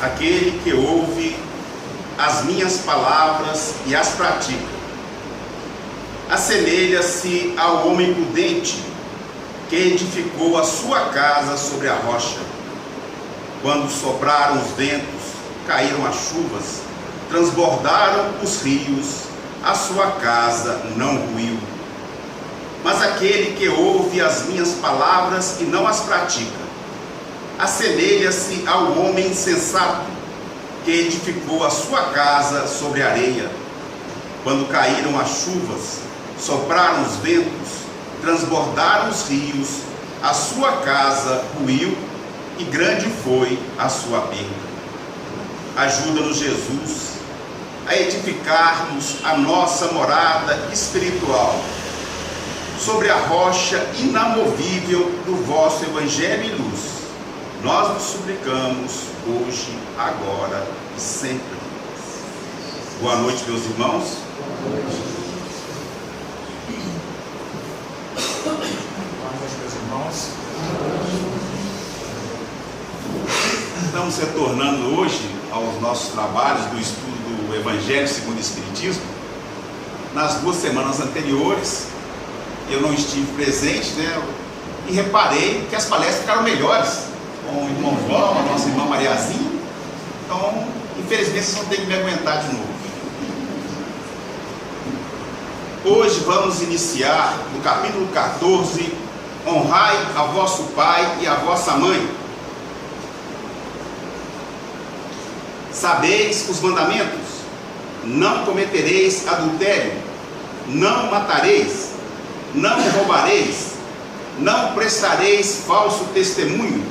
Aquele que ouve as minhas palavras e as pratica, assemelha-se ao homem prudente que edificou a sua casa sobre a rocha. Quando sopraram os ventos, caíram as chuvas, transbordaram os rios, a sua casa não ruiu. Mas aquele que ouve as minhas palavras e não as pratica, assemelha-se ao homem insensato que edificou a sua casa sobre a areia. Quando caíram as chuvas, sopraram os ventos, transbordaram os rios, a sua casa ruiu e grande foi a sua perda. Ajuda-nos, Jesus, a edificarmos a nossa morada espiritual sobre a rocha inamovível do vosso Evangelho e luz. Nós nos suplicamos hoje, agora e sempre. Boa noite, meus irmãos. Boa noite, meus irmãos. Estamos retornando hoje aos nossos trabalhos do estudo do Evangelho segundo o Espiritismo. Nas 2 semanas anteriores, eu não estive presente, e reparei que as palestras ficaram melhores, com o irmão João, a nossa irmã Mariazinha. Então, infelizmente, vocês vão ter que me aguentar de novo. Hoje vamos iniciar no capítulo 14, honrai a vosso pai e a vossa mãe. Sabeis os mandamentos: não cometereis adultério, não matareis, não roubareis, não prestareis falso testemunho,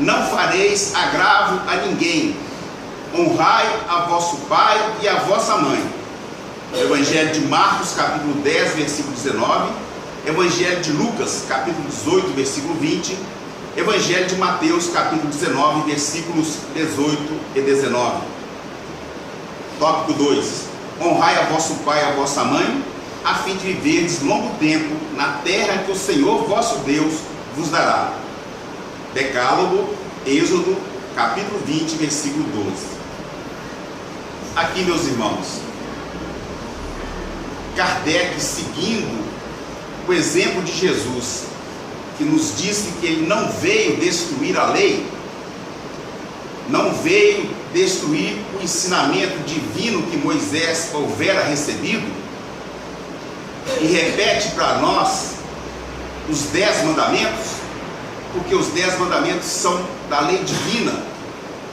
não fareis agravo a ninguém, honrai a vosso pai e a vossa mãe. Evangelho de Marcos, capítulo 10, versículo 19, Evangelho de Lucas, capítulo 18, versículo 20, Evangelho de Mateus, capítulo 19, versículos 18 e 19. Tópico 2. Honrai a vosso pai e a vossa mãe, a fim de viverdes longo tempo na terra que o Senhor vosso Deus vos dará. Decálogo, Êxodo, capítulo 20, versículo 12. Aqui, meus irmãos, Kardec, seguindo o exemplo de Jesus, que nos disse que ele não veio destruir a lei, não veio destruir o ensinamento divino que Moisés houvera recebido, e repete para nós os 10 mandamentos, porque os 10 mandamentos são da lei divina,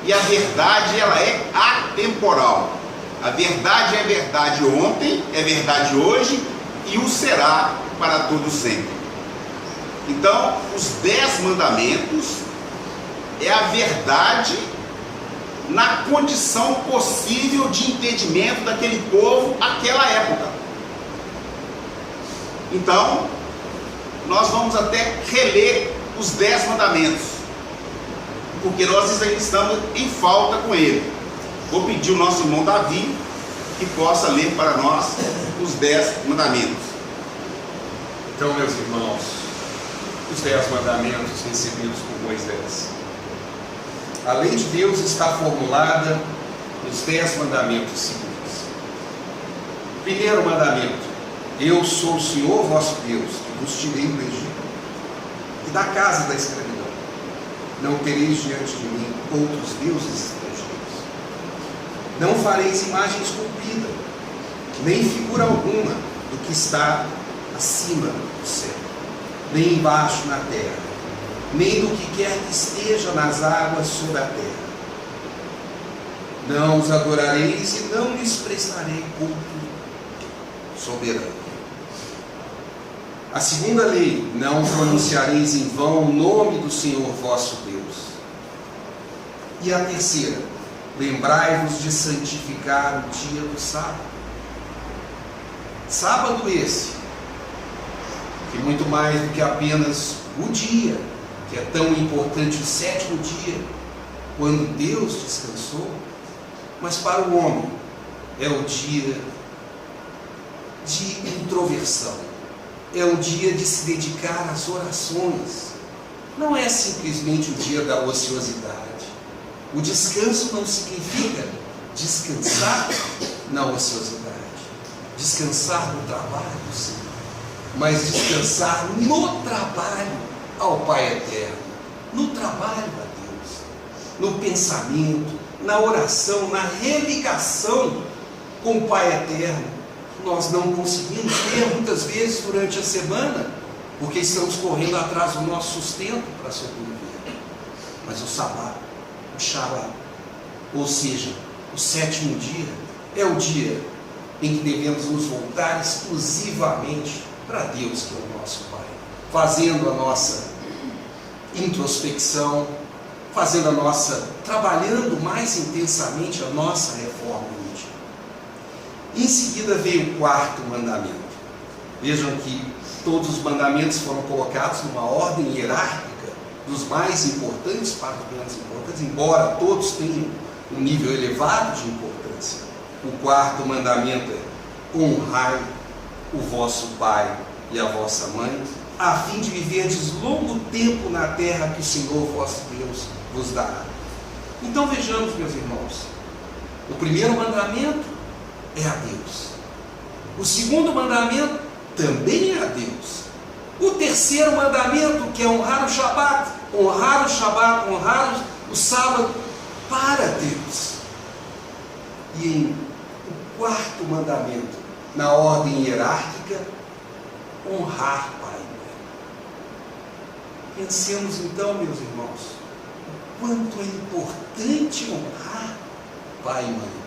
e a verdade, ela é atemporal. A verdade é verdade ontem, é verdade hoje, e o será para todo sempre. Então, os 10 mandamentos é a verdade na condição possível de entendimento daquele povo naquela época. Então, nós vamos até reler os 10 mandamentos, porque nós ainda estamos em falta com ele. Vou pedir ao nosso irmão Davi que possa ler para nós os 10 mandamentos. Então, meus irmãos, os 10 mandamentos recebidos por Moisés. A lei de Deus está formulada nos 10 mandamentos seguintes. Primeiro mandamento: eu sou o Senhor vosso Deus, que vos tirei do Egito e da casa da escravidão. Não tereis diante de mim outros deuses estrangeiros. Não fareis imagem esculpida, nem figura alguma do que está acima do céu, nem embaixo na terra, nem do que quer que esteja nas águas sobre a terra. Não os adorareis e não lhes prestarei culto soberano. A segunda lei: não pronunciareis em vão o nome do Senhor vosso Deus. E a terceira: lembrai-vos de santificar o dia do sábado. Sábado esse, que muito mais do que apenas o dia, que é tão importante, o 7º dia, quando Deus descansou, mas para o homem é o dia de introversão, é o dia de se dedicar às orações. Não é simplesmente o dia da ociosidade, O descanso não significa descansar na ociosidade, descansar no trabalho, sim, mas descansar no trabalho ao Pai Eterno, no trabalho a Deus, no pensamento, na oração, na religação com o Pai Eterno. Nós não conseguimos ter muitas vezes durante a semana, porque estamos correndo atrás do nosso sustento para sobreviver. Mas o Sabá, o Shabá, ou seja, o sétimo dia, é o dia em que devemos nos voltar exclusivamente para Deus, que é o nosso Pai, fazendo a nossa introspecção, trabalhando mais intensamente a nossa reforma íntima. Em seguida veio o quarto mandamento. Vejam que todos os mandamentos foram colocados numa ordem hierárquica, dos mais importantes para os menos importantes, embora todos tenham um nível elevado de importância. O quarto mandamento é: honrai o vosso pai e a vossa mãe, a fim de viverdes longo tempo na terra que o Senhor vosso Deus vos dará. Então vejamos, meus irmãos, o primeiro mandamento é a Deus. O segundo mandamento também é a Deus. O terceiro mandamento, que é honrar o Shabat, honrar o sábado para Deus. E em o quarto mandamento, na ordem hierárquica, honrar pai e mãe. Pensemos então, meus irmãos, o quanto é importante honrar pai e mãe.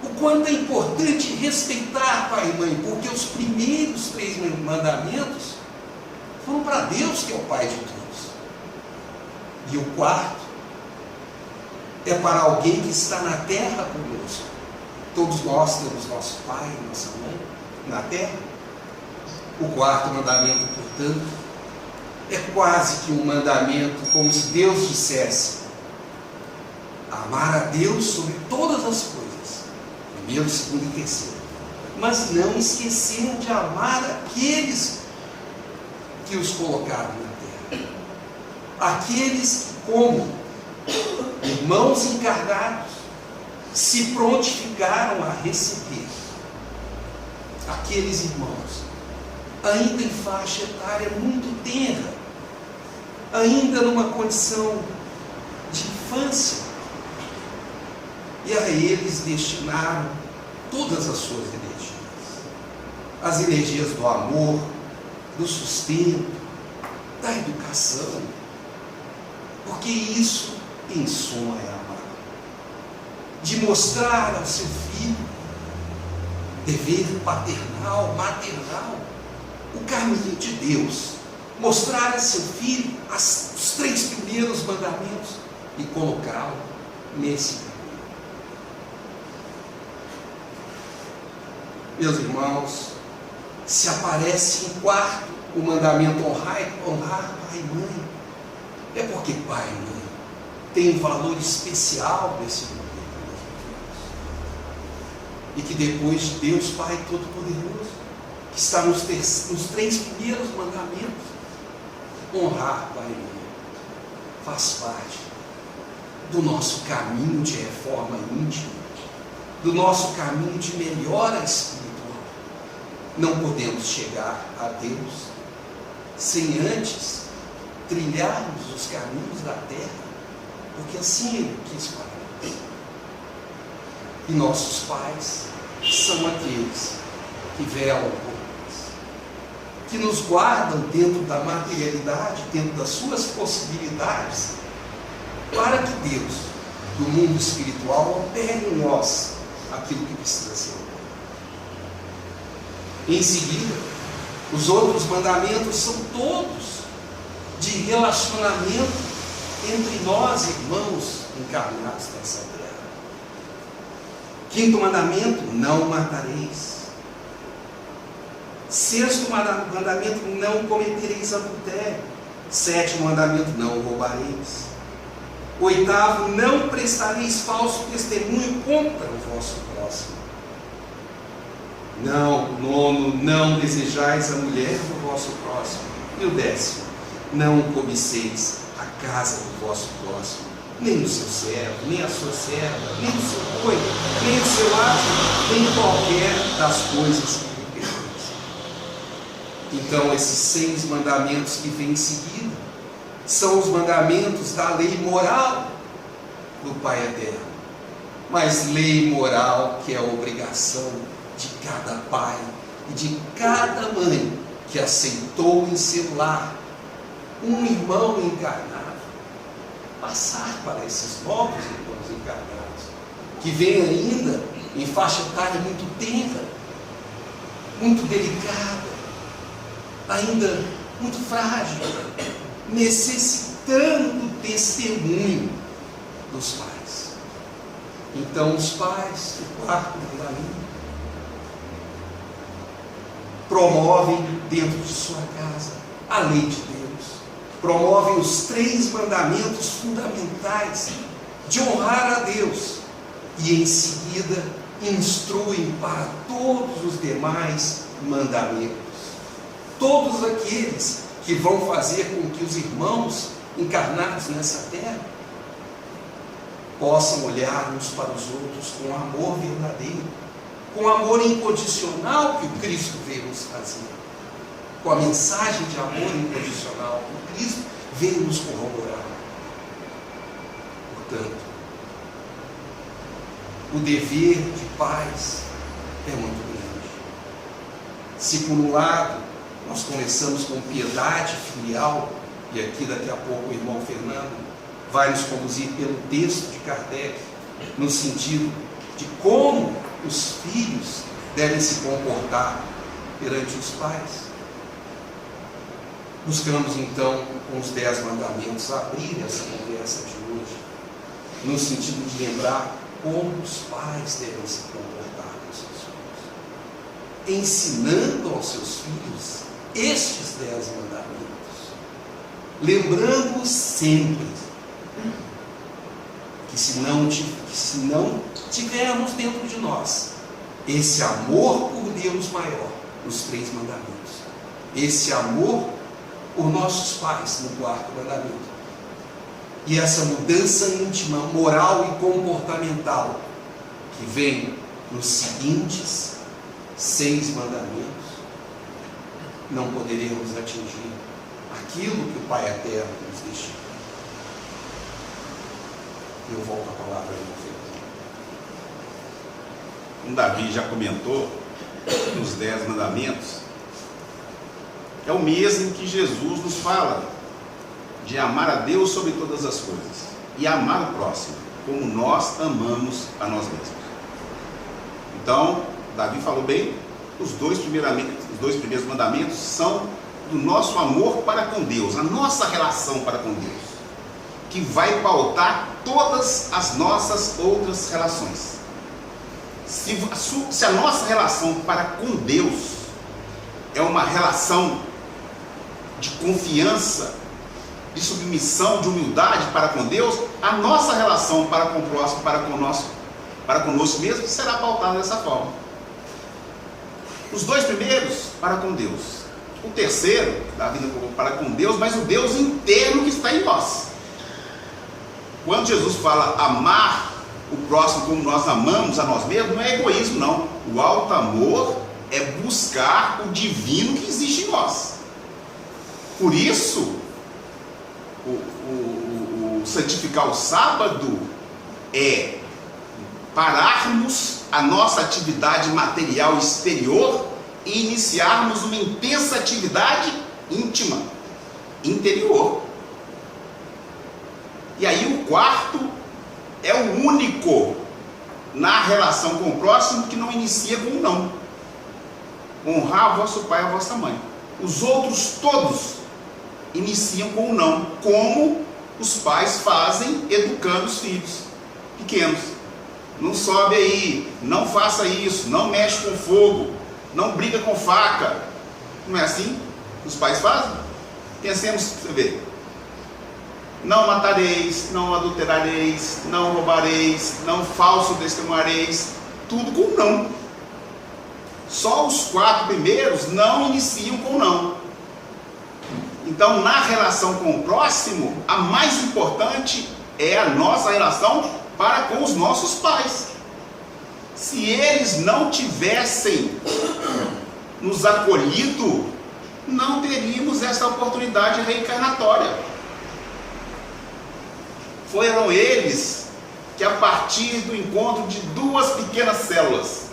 O quanto é importante respeitar pai e mãe, porque os primeiros 3 mandamentos foram para Deus, que é o Pai de todos. E o quarto é para alguém que está na terra conosco. Todos nós temos nosso pai e nossa mãe na terra. O quarto mandamento, portanto, é quase que um mandamento, como se Deus dissesse: amar a Deus sobre todas as coisas, primeiro, segundo e terceiro, mas não esqueceram de amar aqueles que os colocaram na terra, aqueles que, como irmãos encarnados, se prontificaram a receber. Aqueles irmãos, ainda em faixa etária muito tenra, ainda numa condição de infância, e a eles destinaram todas as suas energias, as energias do amor, do sustento, da educação, porque isso, em suma, é amar. De mostrar ao seu filho dever paternal, maternal, o caminho de Deus, mostrar a seu filho os 3 primeiros mandamentos e colocá-lo nesse caminho. Meus irmãos, se aparece em quarto o mandamento honrar pai e mãe, é porque pai e mãe tem um valor especial nesse mundo, e que depois de Deus Pai Todo-Poderoso, que está nos 3 primeiros mandamentos, honrar pai e mãe faz parte do nosso caminho de reforma íntima, do nosso caminho de melhora espiritual. Não podemos chegar a Deus sem antes trilharmos os caminhos da terra, porque assim Ele quis para nós. E nossos pais são aqueles que velam por nós, que nos guardam dentro da materialidade, dentro das suas possibilidades, para que Deus, do mundo espiritual, opere em nós aquilo que precisa ser. Em seguida, os outros mandamentos são todos de relacionamento entre nós, irmãos encarnados nessa terra. Quinto mandamento: não matareis. Sexto mandamento: não cometereis adultério. Sétimo mandamento: não roubareis. Oitavo: não prestareis falso testemunho contra o vosso próximo. Nono: não desejais a mulher do vosso próximo. E o 10º: não cobiceis a casa do vosso próximo. nem o seu servo, nem a sua serva, nem o seu boi, nem o seu asno, nem qualquer das coisas que lhe pertencem. Então, esses 6 mandamentos que vêm em seguida são os mandamentos da lei moral do Pai Eterno. Mas lei moral que é a obrigação de cada pai e de cada mãe que aceitou em seu lar um irmão encarnado, passar para esses novos irmãos encarnados, que vêm ainda em faixa etária muito tenra, muito delicada, ainda muito frágil, necessitando do testemunho dos pais. Então os pais, o quarto mandamento, promovem dentro de sua casa a lei de Deus, promovem os 3 mandamentos fundamentais de honrar a Deus e em seguida instruem para todos os demais mandamentos, todos aqueles que vão fazer com que os irmãos encarnados nessa terra possam olhar uns para os outros com amor verdadeiro, com amor incondicional que o Cristo veio nos fazer, com a mensagem de amor incondicional que o Cristo veio nos corroborar. Portanto, o dever de pais é muito grande. Se por um lado nós começamos com piedade filial, e aqui daqui a pouco o irmão Fernando vai nos conduzir pelo texto de Kardec, no sentido de como os filhos devem se comportar perante os pais. Buscamos então, com os 10 mandamentos, abrir essa conversa de hoje, no sentido de lembrar como os pais devem se comportar com seus filhos, ensinando aos seus filhos estes 10 mandamentos, lembrando-os sempre que se não tivermos dentro de nós esse amor por Deus maior, nos 3 mandamentos, esse amor por nossos pais, no 4º mandamento, e essa mudança íntima, moral e comportamental, que vem nos seguintes 6 mandamentos, não poderemos atingir aquilo que o Pai Eterno nos deixou. Eu volto a palavra ao irmão. Como Davi já comentou, nos 10 mandamentos, é o mesmo que Jesus nos fala de amar a Deus sobre todas as coisas e amar o próximo, como nós amamos a nós mesmos. Então, Davi falou bem, os dois primeiros mandamentos são do nosso amor para com Deus, a nossa relação para com Deus, que vai pautar todas as nossas outras relações. Se a nossa relação para com Deus é uma relação de confiança, de submissão, de humildade para com Deus, a nossa relação para com o próximo, para conosco mesmo, será pautada dessa forma. Os 2 primeiros, para com Deus. O terceiro, da vida para com Deus, mas o Deus interno que está em nós. Quando Jesus fala amar o próximo como nós amamos a nós mesmos, não é egoísmo, não. O alto amor é buscar o divino que existe em nós. Por isso, o santificar o sábado é pararmos a nossa atividade material exterior e iniciarmos uma intensa atividade íntima, interior. E aí o quarto é o único na relação com o próximo que não inicia com um não. Honrar vosso pai e a vossa mãe. Os outros todos iniciam com um não, como os pais fazem educando os filhos pequenos. Não sobe aí, não faça isso, não mexe com fogo, não briga com faca. Não é assim que os pais fazem? Pensemos, você vê. Não matareis, não adulterareis, não roubareis, não falso testemunhareis, tudo com não. Só os 4 primeiros não iniciam com não. Então, na relação com o próximo, a mais importante é a nossa relação para com os nossos pais. Se eles não tivessem nos acolhido, não teríamos essa oportunidade reencarnatória. Foram eles que, a partir do encontro de duas pequenas células,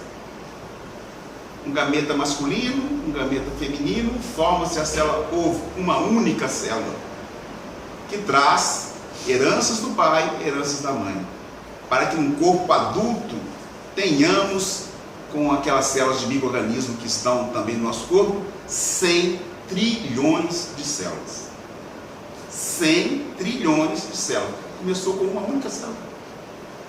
um gameta masculino, um gameta feminino, forma-se a célula ovo, uma única célula, que traz heranças do pai, heranças da mãe, para que um corpo adulto tenhamos, com aquelas células de micro-organismo que estão também no nosso corpo, 100 trilhões de células. 100 trilhões de células. Começou com uma única célula.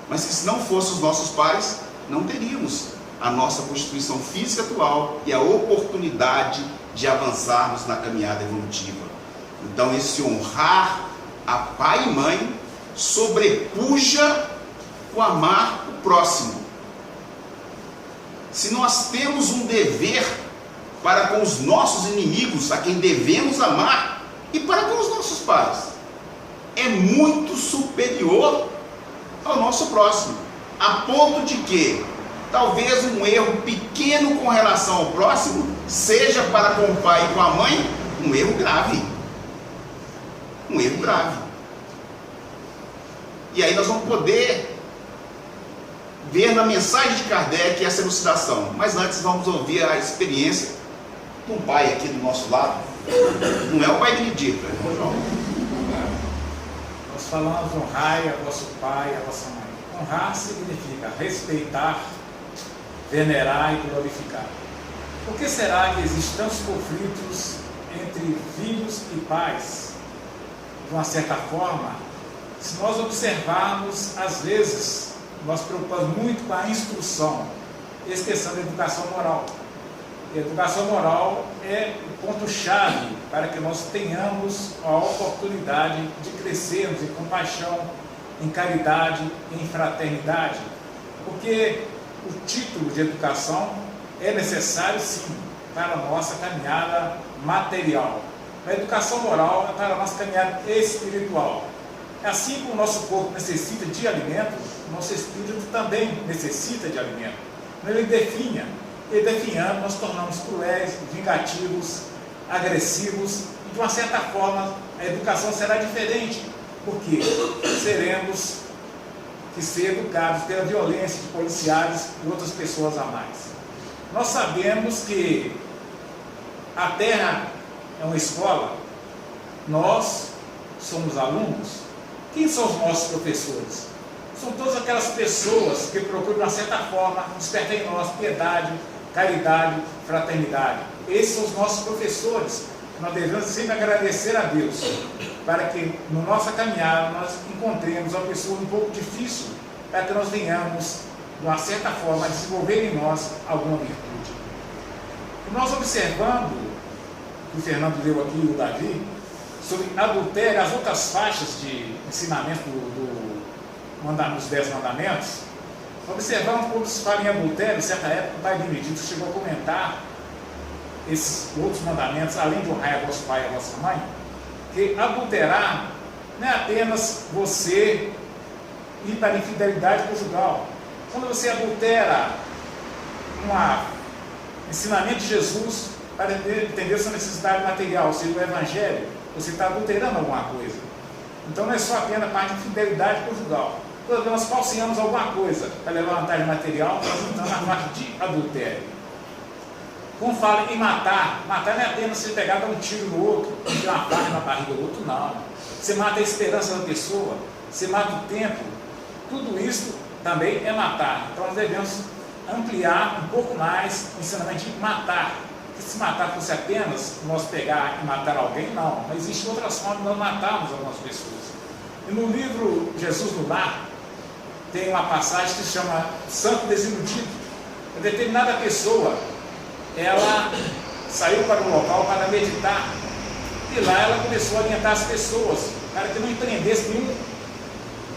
Mas que se não fossem os nossos pais, não teríamos a nossa constituição física atual e a oportunidade de avançarmos na caminhada evolutiva. Então, esse honrar a pai e mãe sobrepuja o amar o próximo. Se nós temos um dever para com os nossos inimigos, a quem devemos amar, e para com os nossos pais, é muito superior ao nosso próximo, a ponto de que talvez um erro pequeno com relação ao próximo seja para com o pai e com a mãe um erro grave. Um erro grave. E aí nós vamos poder ver na mensagem de Kardec essa elucidação. Mas antes vamos ouvir a experiência de um pai aqui do nosso lado. Não é o pai Benedito, é o João. Nós falamos honrai a vosso pai e a vossa mãe. Honrar significa respeitar, venerar e glorificar. Por que será que existem tantos conflitos entre filhos e pais? De uma certa forma, se nós observarmos, às vezes, nós preocupamos muito com a instrução, esquecendo a educação moral. E a educação moral é o ponto-chave para que nós tenhamos a oportunidade de crescermos em compaixão, em caridade, em fraternidade. Porque o título de educação é necessário, sim, para a nossa caminhada material. A educação moral é para a nossa caminhada espiritual. Assim como o nosso corpo necessita de alimento, o nosso espírito também necessita de alimento. Ele definha, e definhando, nós tornamos cruéis, vingativos, agressivos, e de uma certa forma a educação será diferente, porque seremos que ser educados pela violência de policiais e outras pessoas a mais. Nós sabemos que a Terra é uma escola, nós somos alunos. Quem são os nossos professores? São todas aquelas pessoas que procuram, de uma certa forma, despertar em nós piedade, caridade, fraternidade. Esses são os nossos professores. Nós devemos sempre agradecer a Deus, para que, na nossa caminhada, nós encontremos uma pessoa um pouco difícil, para que nós venhamos, de uma certa forma, a desenvolver em nós alguma virtude. E nós observando, que o Fernando leu aqui, o Davi, sobre adultério, as outras faixas de ensinamento dos 10 mandamentos, observamos quando se fala em adultério. Em certa época, o pai Benedito chegou a comentar esses outros mandamentos, além de honrar a vosso pai e a vossa mãe, que adulterar não é apenas você ir para a infidelidade conjugal. Quando você adultera um ensinamento de Jesus para entender sua necessidade material, ou seja, o Evangelho, você está adulterando alguma coisa. Então não é só apenas a parte de fidelidade conjugal. Quando nós falseamos alguma coisa para levar vantagem material, nós entramos na parte de adultério. Como fala em matar, matar não é apenas você pegar e dar um tiro no outro, tirar uma faca na barriga do outro, não. Você mata a esperança da pessoa, você mata o tempo. Tudo isso também é matar. Então nós devemos ampliar um pouco mais o ensinamento de matar. Se matar fosse apenas nós pegar e matar alguém, não. Mas existem outras formas de nós matarmos algumas pessoas. E no livro Jesus no Lar, tem uma passagem que se chama Santo Desiludido. Uma determinada pessoa, ela saiu para um local para meditar. E lá ela começou a orientar as pessoas para que não empreendesse nenhum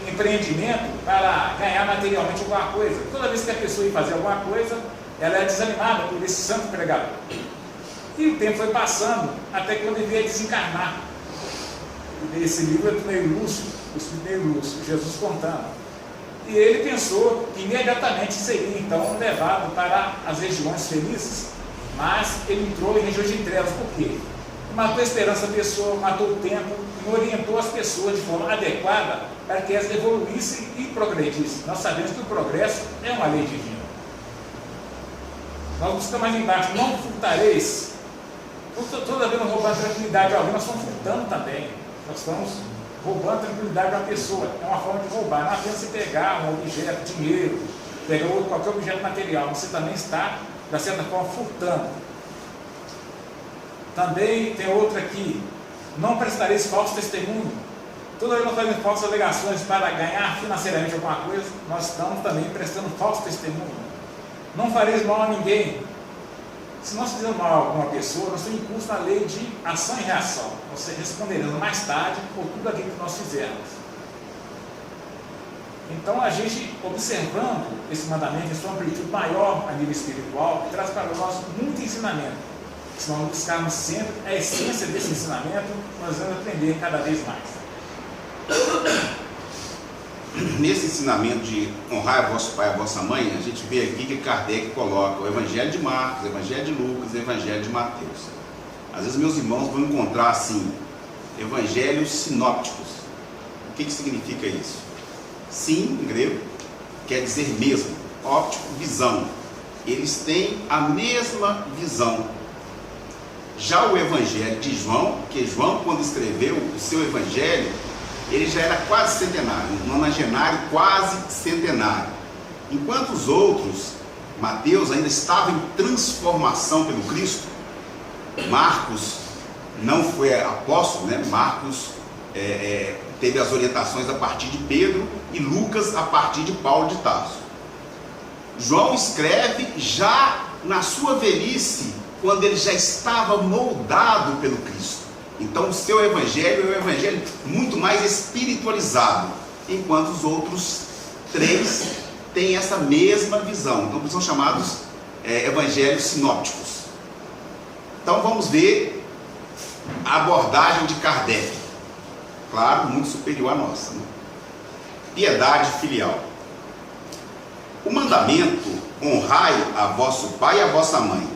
empreendimento para ganhar materialmente alguma coisa. Toda vez que a pessoa ia fazer alguma coisa, ela era desanimada por esse santo pregador. E o tempo foi passando, até que eu devia desencarnar. Esse livro é meio lúcido. o espírito meio lúcido, Jesus contando. E ele pensou que imediatamente seria então levado para as regiões felizes, mas ele entrou em regiões de trevas. Por quê? Matou a esperança da pessoa, matou o tempo, e não orientou as pessoas de forma adequada para que elas evoluíssem e progredissem. Nós sabemos que o progresso é uma lei divina. Nós buscamos ali embaixo, não furtareis. Toda vez nós roubamos a tranquilidade de alguém, nós estamos furtando também. Nós estamos roubando a tranquilidade de uma pessoa. É uma forma de roubar. Não é apenas você pegar um objeto, dinheiro, pegar qualquer objeto material, você também está, de certa forma, furtando. Também tem outra aqui, não prestareis falso testemunho. Toda vez que nós fazemos falsas alegações para ganhar financeiramente alguma coisa, nós estamos também prestando falso testemunho. Não fareis mal a ninguém. Se nós fizermos mal a alguma pessoa, nós temos incurso na lei de ação e reação. Ou seja, responderemos mais tarde por tudo aquilo que nós fizermos. Então, a gente, observando esse mandamento em sua amplitude maior a nível espiritual, traz para nós muito ensinamento. Se nós buscarmos sempre a essência desse ensinamento, nós vamos aprender cada vez mais. Nesse ensinamento de honrar a vosso pai e a vossa mãe, a gente vê aqui que Kardec coloca o Evangelho de Marcos, o Evangelho de Lucas e o Evangelho de Mateus. Às vezes meus irmãos vão encontrar assim, evangelhos sinópticos. O que significa isso? Sim, em grego, quer dizer mesmo, óptico, visão. Eles têm a mesma visão. Já o Evangelho de João, que João, quando escreveu o seu Evangelho, ele já era quase centenário, um nonagenário quase centenário. Enquanto os outros, Mateus ainda estava em transformação pelo Cristo. Marcos não foi apóstolo, né? Marcos teve as orientações a partir de Pedro e Lucas a partir de Paulo de Tarso. João escreve já na sua velhice, quando ele já estava moldado pelo Cristo. Então o seu evangelho é um evangelho muito mais espiritualizado, enquanto os outros três têm essa mesma visão. Então são chamados evangelhos sinópticos. Então vamos ver a abordagem de Kardec. Claro, muito superior à nossa, né? Piedade filial. O mandamento, honrai a vosso pai e a vossa mãe,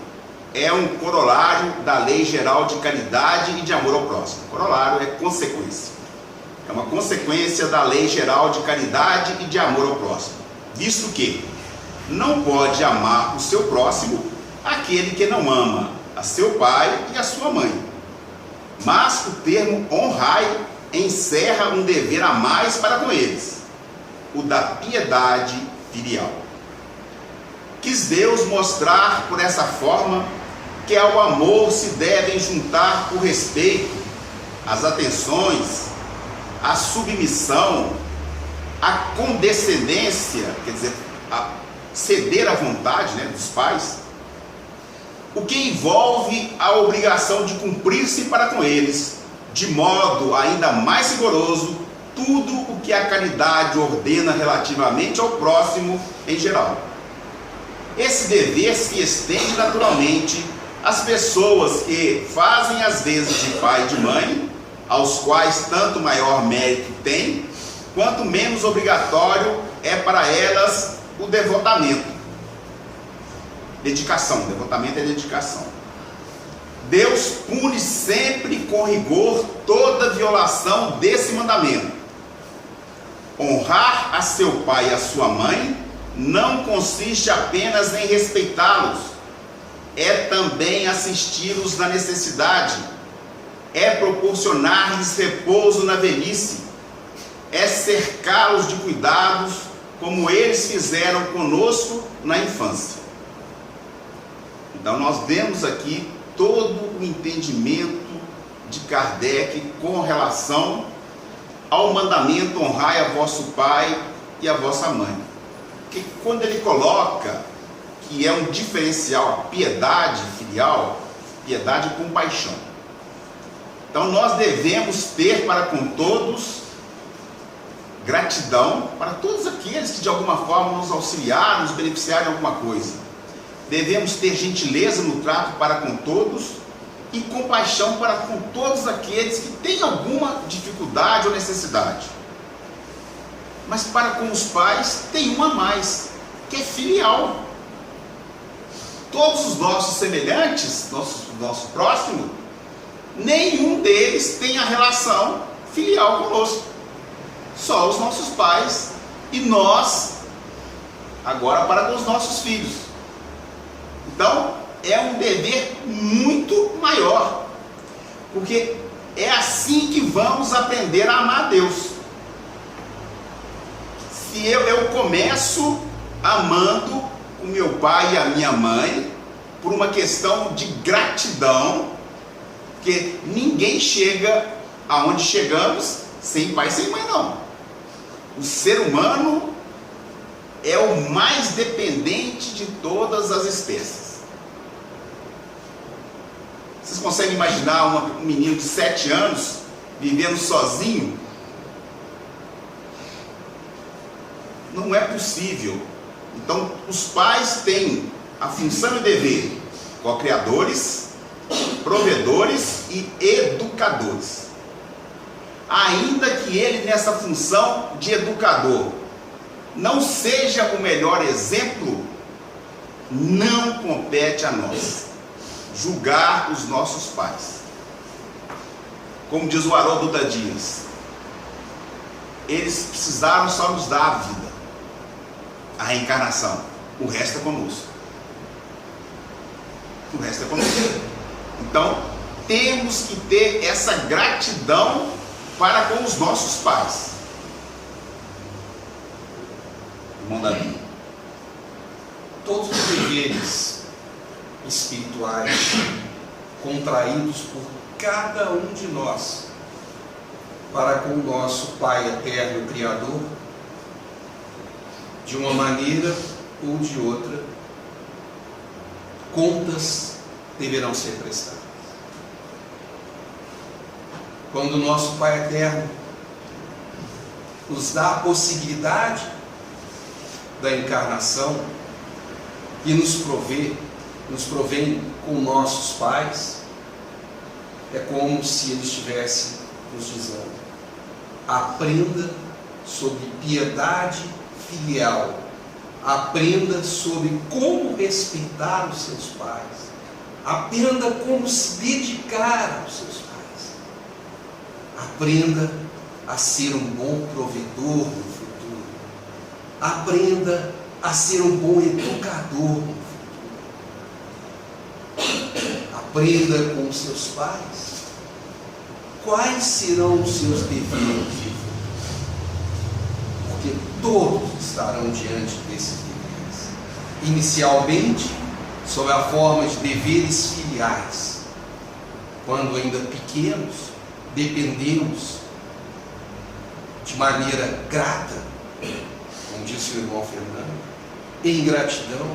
é um corolário da lei geral de caridade e de amor ao próximo. Corolário é consequência. É uma consequência da lei geral de caridade e de amor ao próximo. Visto que não pode amar o seu próximo aquele que não ama a seu pai e a sua mãe. Mas o termo honrai encerra um dever a mais para com eles, o da piedade filial. Quis Deus mostrar por essa forma que ao amor se devem juntar o respeito, as atenções, a submissão, a condescendência, quer dizer, a ceder à vontade, né, dos pais, o que envolve a obrigação de cumprir-se para com eles, de modo ainda mais rigoroso, tudo o que a caridade ordena relativamente ao próximo em geral. Esse dever se estende naturalmente às pessoas que fazem as vezes de pai e de mãe, aos quais tanto maior mérito tem, quanto menos obrigatório é para elas o devotamento. Dedicação, devotamento é dedicação. Deus pune sempre com rigor toda violação desse mandamento. Honrar a seu pai e a sua mãe não consiste apenas em respeitá-los, é também assisti-los na necessidade, é proporcionar-lhes repouso na velhice, é cercá-los de cuidados, como eles fizeram conosco na infância. Então nós vemos aqui todo o entendimento de Kardec com relação ao mandamento honrai a vosso pai e a vossa mãe. Porque quando ele coloca que é um diferencial a piedade filial, piedade e compaixão. Então nós devemos ter para com todos gratidão, para todos aqueles que de alguma forma nos auxiliaram, nos beneficiaram em alguma coisa. Devemos ter gentileza no trato para com todos e compaixão para com todos aqueles que têm alguma dificuldade ou necessidade. Mas para com os pais tem um a mais, que é filial. Todos os nossos semelhantes, nosso próximo, nenhum deles tem a relação filial conosco. Só os nossos pais e nós, agora para com os nossos filhos. Então, é um dever muito maior, porque é assim que vamos aprender a amar a Deus. Se eu começo amando o meu pai e a minha mãe por uma questão de gratidão, porque ninguém chega aonde chegamos sem pai e sem mãe, não. O ser humano é o mais dependente de todas as espécies. Vocês conseguem imaginar um menino de 7 anos vivendo sozinho? Não é possível. Então, os pais têm a função e dever co-criadores, provedores e educadores. Ainda que ele, nessa função de educador, não seja o melhor exemplo, não compete a nós julgar os nossos pais. Como diz o Haroldo Duda Dias, eles precisaram só nos dar a vida, a reencarnação. O resto é conosco. O resto é conosco. Então, temos que ter essa gratidão para com os nossos pais. Irmão Davi. Todos os deveres espirituais contraídos por cada um de nós para com o nosso Pai eterno Criador, de uma maneira ou de outra, contas deverão ser prestadas. Quando o nosso Pai eterno nos dá a possibilidade da encarnação e nos provém com nossos pais, é como se ele estivesse nos dizendo: aprenda sobre piedade filial, aprenda sobre como respeitar os seus pais, aprenda como se dedicar aos seus pais, aprenda a ser um bom provedor no futuro, aprenda a ser um bom educador no futuro. Aprenda com os seus pais quais serão os seus deveres, porque todos estarão diante desses deveres. Inicialmente, sob a forma de deveres filiais. Quando ainda pequenos, dependemos de maneira grata, como disse o irmão Fernando, em gratidão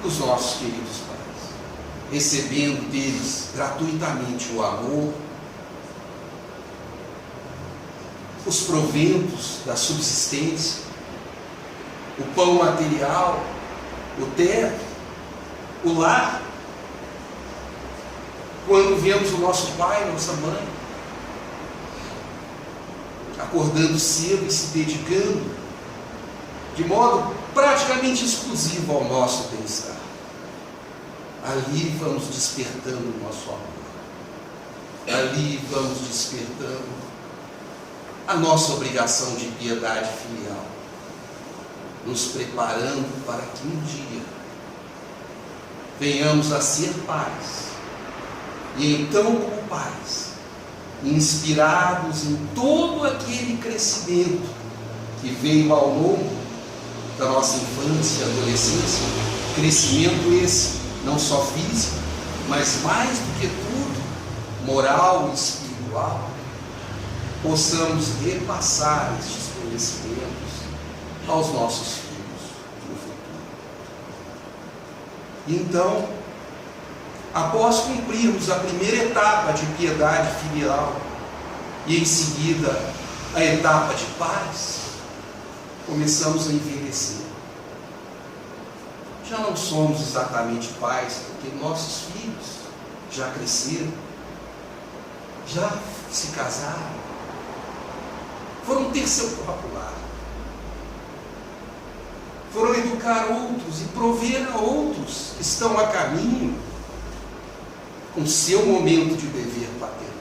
dos nossos queridos pais, recebendo deles gratuitamente o amor, os proventos da subsistência, o pão material, o teto, o lar. Quando vemos o nosso pai, nossa mãe, acordando cedo e se dedicando de modo praticamente exclusivo ao nosso bem-estar, ali vamos despertando o nosso amor, ali vamos despertando a nossa obrigação de piedade filial, nos preparando para que um dia venhamos a ser pais, e então, como pais, inspirados em todo aquele crescimento que veio ao longo da nossa infância e adolescência, crescimento esse não só físico, mas mais do que tudo, moral e espiritual, possamos repassar estes conhecimentos aos nossos filhos no futuro. E então, após cumprirmos a primeira etapa de piedade filial e em seguida a etapa de paz, começamos a envelhecer. Já não somos exatamente pais, porque nossos filhos já cresceram, já se casaram, foram ter seu próprio lar, foram educar outros e prover a outros que estão a caminho com seu momento de dever paternal.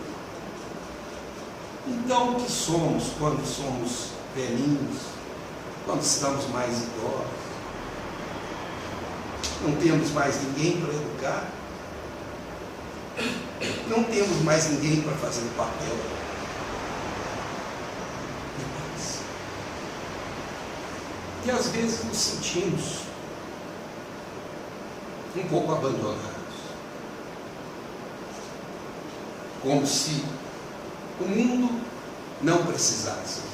Então, o que somos quando somos velhinhos, quando estamos mais idosos? Não temos mais ninguém para educar? Não temos mais ninguém para fazer o papel de pais. E às vezes nos sentimos um pouco abandonados, como se o mundo não precisasse de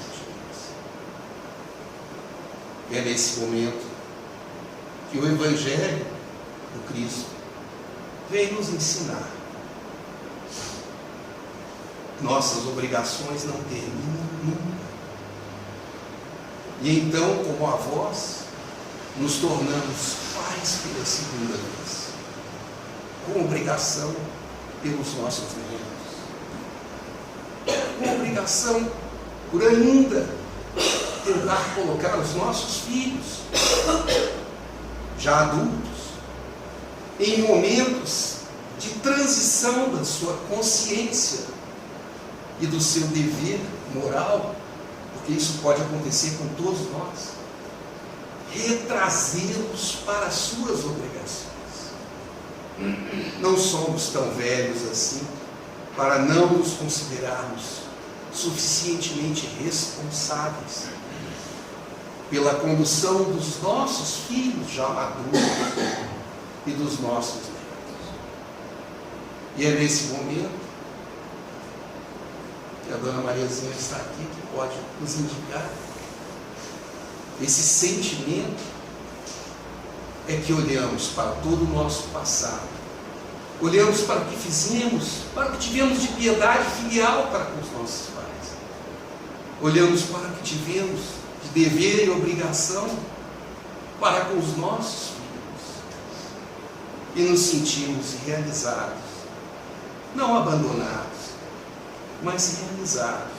nós. É nesse momento que o Evangelho do Cristo vem nos ensinar. Nossas obrigações não terminam nunca. E então, como avós, nos tornamos pais pela segunda vez, com obrigação pelos nossos netos, com obrigação por ainda tentar colocar os nossos filhos, já adultos, em momentos de transição da sua consciência e do seu dever moral, porque isso pode acontecer com todos nós, retrazê-los para as suas obrigações. Não somos tão velhos assim para não nos considerarmos suficientemente responsáveis pela condução dos nossos filhos já maduros e dos nossos netos. E é nesse momento que a Dona Mariazinha está aqui, que pode nos indicar esse sentimento. É que olhamos para todo o nosso passado, olhamos para o que fizemos, para o que tivemos de piedade filial para com os nossos pais, olhamos para o que tivemos de dever e obrigação para com os nossos filhos e nos sentimos realizados, não abandonados, mas realizados,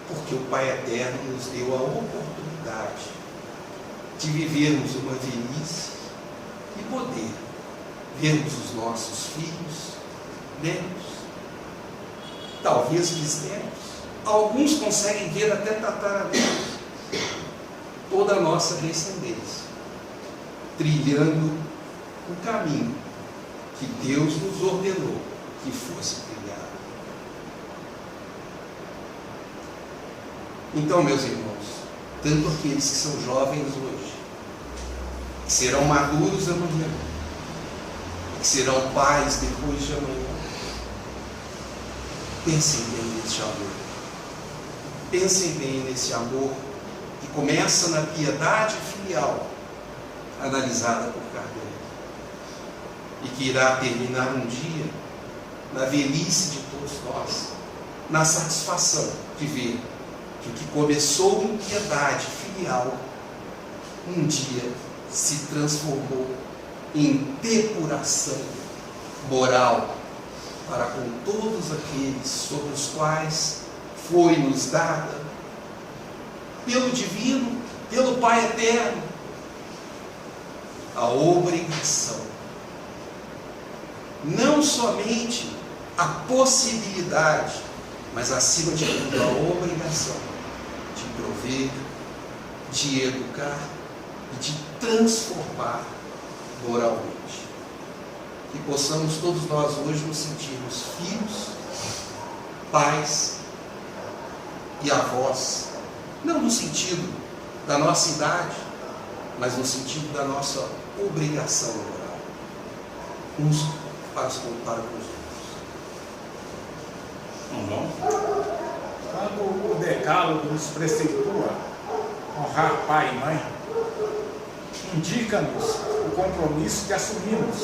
porque o Pai Eterno nos deu a oportunidade de vivermos uma velhice e poder vermos os nossos filhos, netos, talvez bisnetos. Alguns conseguem ver até tataranetos, toda a nossa descendência, trilhando o caminho que Deus nos ordenou que fosse trilhado. Então, meus irmãos, tanto aqueles que são jovens hoje, que serão maduros amanhã, que serão pais depois de amanhã, pensem bem nesse amor. Pensem bem nesse amor que começa na piedade filial, analisada por Kardec, e que irá terminar um dia na velhice de todos nós, na satisfação de ver que o que começou em piedade filial, um dia se transformou em depuração moral para com todos aqueles sobre os quais foi-nos dada pelo Divino, pelo Pai Eterno, a obrigação, não somente a possibilidade, mas acima de tudo a obrigação de prover, de educar e de transformar moralmente. Que possamos todos nós hoje nos sentirmos filhos, pais e avós, não no sentido da nossa idade, mas no sentido da nossa obrigação moral, uns para com os outros. Quando o decálogo nos preceitua honrar pai e mãe, indica-nos o compromisso que assumimos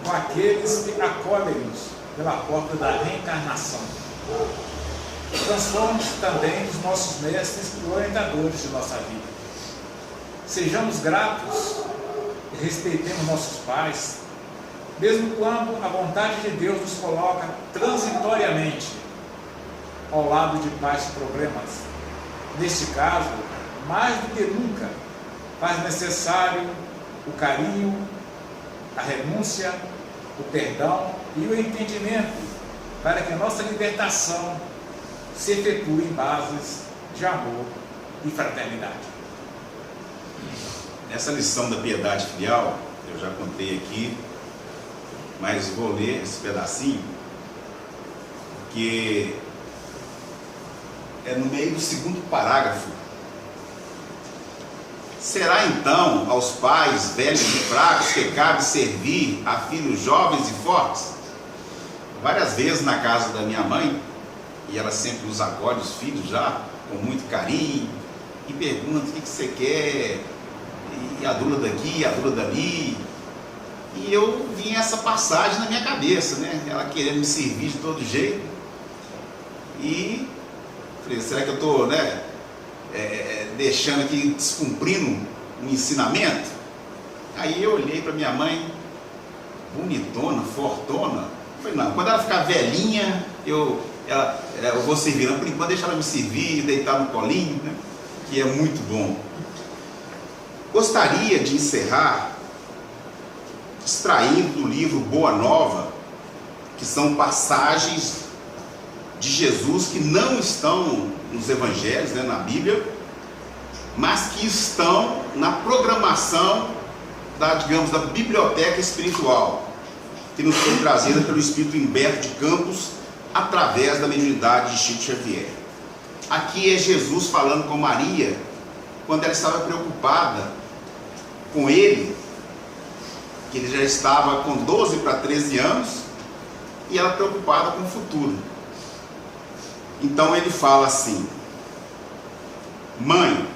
com aqueles que acolhem-nos pela porta da reencarnação. Transformamos também os nossos mestres e orientadores de nossa vida. Sejamos gratos e respeitemos nossos pais, mesmo quando a vontade de Deus nos coloca transitoriamente ao lado de pais problemas, neste caso, mais do que nunca, faz necessário o carinho, a renúncia, o perdão e o entendimento para que a nossa libertação se efetue em bases de amor e fraternidade. Essa lição da piedade filial, eu já contei aqui, mas vou ler esse pedacinho, porque é no meio do segundo parágrafo. Será então aos pais velhos e fracos que cabe servir a filhos jovens e fortes? Várias vezes na casa da minha mãe, e ela sempre nos acode os filhos já, com muito carinho, e pergunta o que você quer, e a dula daqui, a dula dali. E eu vinha essa passagem na minha cabeça, né? Ela querendo me servir de todo jeito. E falei, será que eu estou, né, deixando aqui, descumprindo um ensinamento? Aí eu olhei para minha mãe, bonitona, fortona. Falei, não, quando ela ficar velhinha, eu vou servir. Não, por enquanto deixa ela me servir, deitar no colinho, né? Que é muito bom. Gostaria de encerrar extraindo do livro Boa Nova, que são passagens de Jesus que não estão nos evangelhos, né, na Bíblia, mas que estão na programação da biblioteca espiritual, que nos foi trazida pelo Espírito Humberto de Campos, através da mediunidade de Chico Xavier. Aqui é Jesus falando com Maria, quando ela estava preocupada com ele, que ele já estava com 12 para 13 anos, e ela preocupada com o futuro. Então ele fala assim: mãe,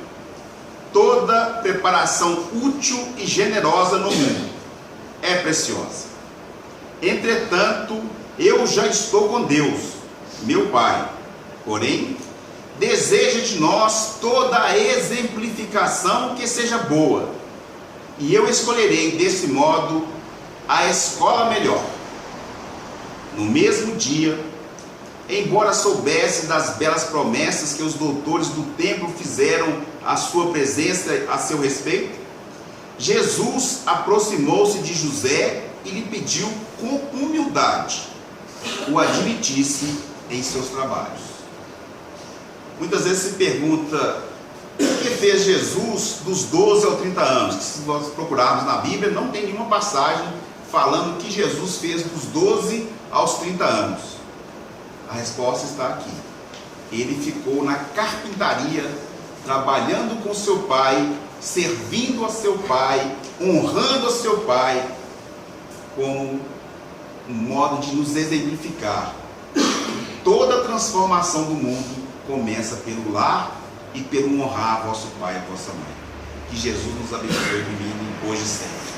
toda preparação útil e generosa no mundo é preciosa. Entretanto, eu já estou com Deus, meu Pai. Porém, deseja de nós toda a exemplificação que seja boa. E eu escolherei desse modo a escola melhor. No mesmo dia, embora soubesse das belas promessas que os doutores do templo fizeram à sua presença a seu respeito, Jesus aproximou-se de José e lhe pediu com humildade o admitisse em seus trabalhos. Muitas vezes se pergunta o que fez Jesus dos 12 aos 30 anos. Se nós procurarmos na Bíblia, não tem nenhuma passagem falando o que Jesus fez dos 12 aos 30 anos. A resposta está aqui. Ele ficou na carpintaria, trabalhando com seu pai, servindo a seu pai, honrando a seu pai, como um modo de nos exemplificar. Toda a transformação do mundo começa pelo lar e pelo honrar vosso pai e vossa mãe. Que Jesus nos abençoe hoje e sempre.